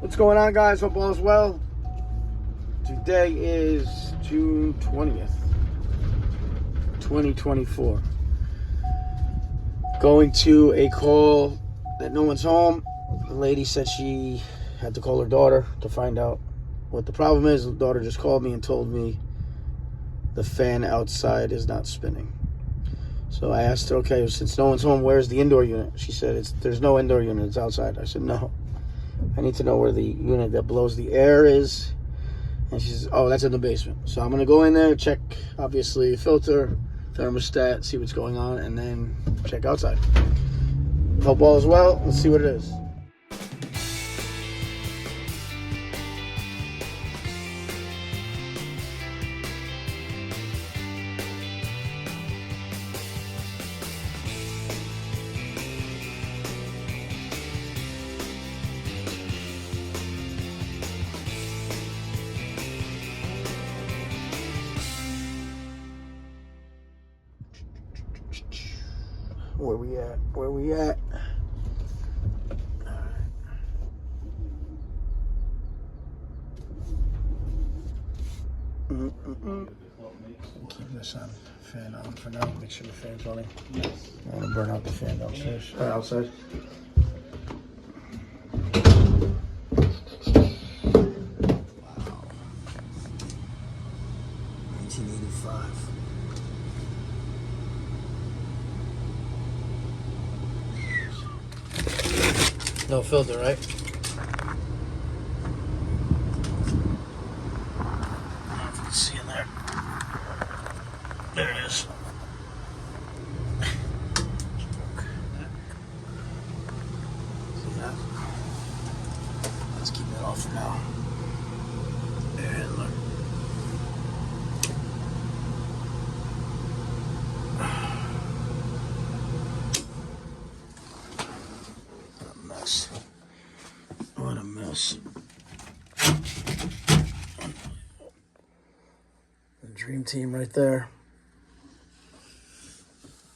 What's going on, guys? Hope all is well. Today is June 20th, 2024. Going to a call that no one's home. The lady said she had to call her daughter to find out what the problem is. The daughter just called me and told me the fan outside is not spinning. So I asked her, okay, since no one's home, where's the indoor unit? She said, there's no indoor unit, it's outside. I said, no. I need to know where the unit that blows the air is. And she says, oh, that's in the basement. So I'm going to go in there, check, obviously, filter, thermostat, see what's going on, and then check outside. Hope all is well. Let's see what it is. Where we at? Where we at? Keep this on fan on for now. Make sure the fan's running. Yes. I want to burn out the fan downstairs or outside. Wow. 1985. No filter, right? I don't know if you can see in there. There it is. See that? Let's keep that off for now. There, look. What a mess. The dream team right there.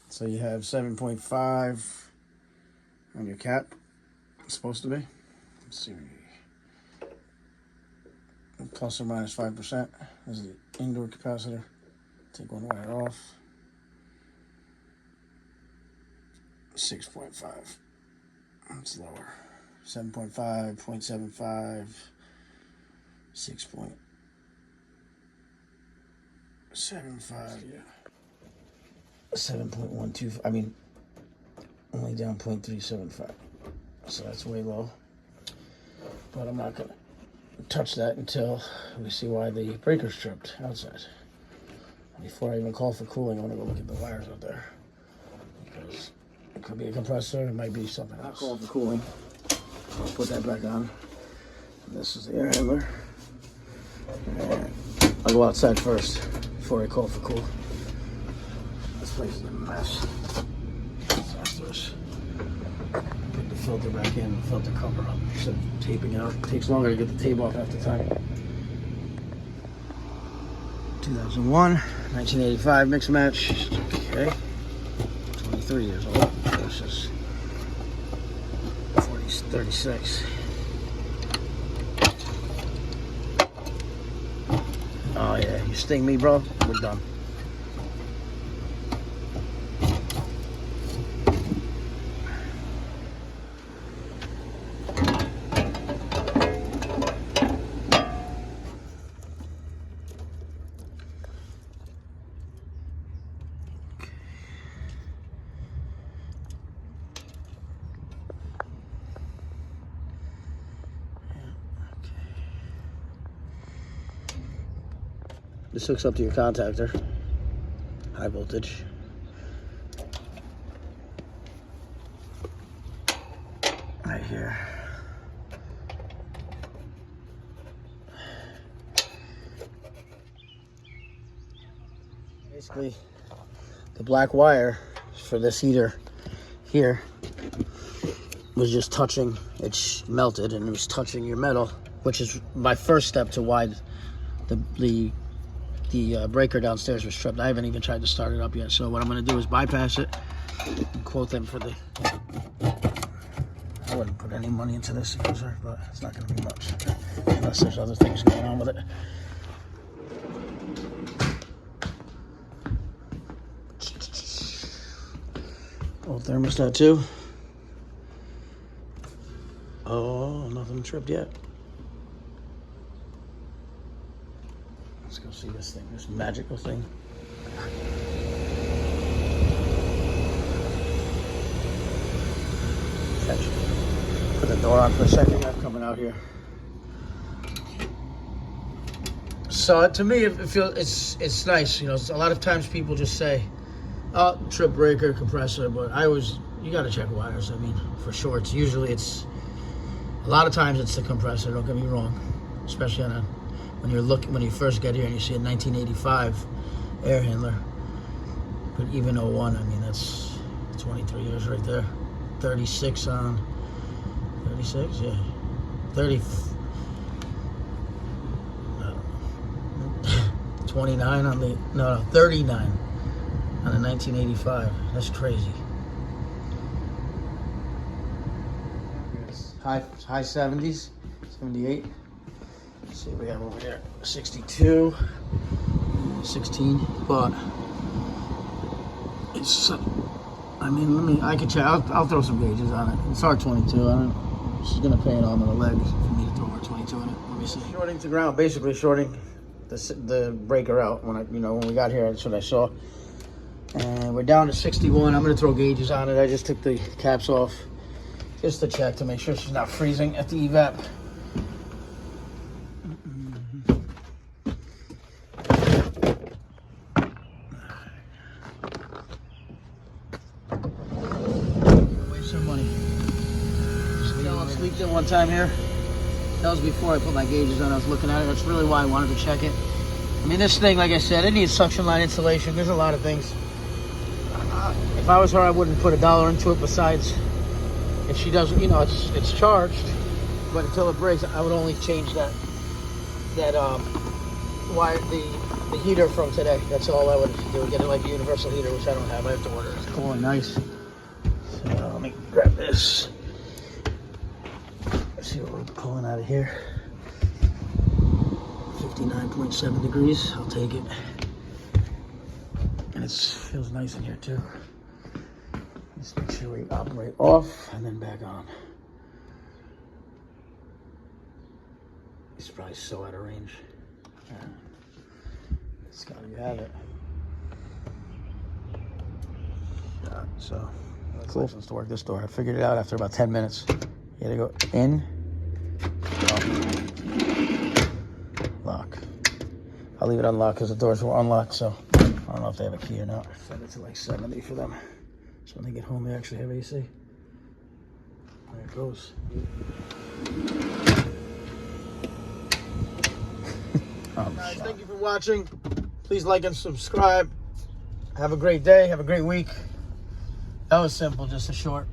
So you have 7.5 on your cap. It's supposed to be. Let's see. Plus or minus 5%. This is the indoor capacitor. Take one wire off. 6.5. It's lower. 7.5, 0.75, 6.75, yeah. 7.12, I mean, only down 0.375. So that's way low. But I'm not going to touch that until we see why the breaker's tripped outside. Before I even call for cooling, I want to go look at the wires out there. Because it could be a compressor, it might be something else. I'll call for cooling. I'll put that back on. And this is the air handler. And I'll go outside first before I call for cool. This place is a mess. Disastrous. Put the filter back in, the filter cover up instead of taping it out. It takes longer to get the tape off half the time. 2001, 1985 mix match. Okay. 23 years old versus 36. Oh yeah, you sting me, bro. We're done. This hooks up to your contactor, high voltage. Right here. Basically, the black wire for this heater here was just touching, it melted and it was touching your metal, which is my first step to why the breaker downstairs was tripped. I haven't even tried to start it up yet. So what I'm going to do is bypass it and quote them for the I wouldn't put any money into this if it was her, but it's not going to be much unless there's other things going on with it. Old thermostat too. Oh, nothing tripped yet. Let's go see this thing, this magical thing. Put the door on for a second. I'm coming out here. So to me, it feels it's nice. You know, a lot of times people just say, "Oh, trip breaker, compressor," but you got to check wires. I mean, for sure. It's a lot of times it's the compressor. Don't get me wrong, especially when you first get here and you see a 1985 air handler. But even 01, I mean, that's 23 years right there. 36 on 36, yeah. 30. 29 on the 39 on the 1985. That's crazy. High 70s, 78. Let's see what we have over here. 62, 16. But it's. I mean, I can check. I'll throw some gauges on it. It's R22. She's gonna pay an arm and a leg for me to throw R22 in it. Let me see. Shorting to ground, basically shorting the breaker out. When we got here, that's what I saw. And we're down to 61. I'm gonna throw gauges on it. I just took the caps off just to check to make sure she's not freezing at the evap. Leaked in one time here. That was before I put my gauges on. I was looking at it. That's really why I wanted to check it. I mean, this thing, like I said, it needs suction line insulation. There's a lot of things. If I was her, I wouldn't put $1 into it. Besides, if she doesn't, it's charged. But until it breaks, I would only change that wire, the heater from today. That's all I would do. Get it like a universal heater, which I don't have. I have to order it. It's cool and nice. So let me grab this. See what we're pulling out of here. 59.7 degrees. I'll take it. And it feels nice in here too. Just make sure we operate off and then back on. It's probably so out of range. It's gotta be have it. Yeah, so cool. License to work this door. I figured it out after about 10 minutes. You gotta go in, lock. I'll leave it unlocked because the doors were unlocked, so I don't know if they have a key or not. I set it to like 70 for them. So when they get home, they actually have AC. There it goes. Guys, thank you for watching. Please like and subscribe. Have a great day. Have a great week. That was simple, just a short.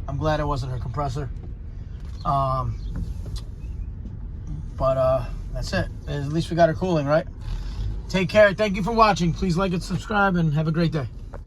I'm glad it wasn't her compressor. But that's it. At least we got her cooling, right? Take care. Thank you for watching. Please like and subscribe and have a great day.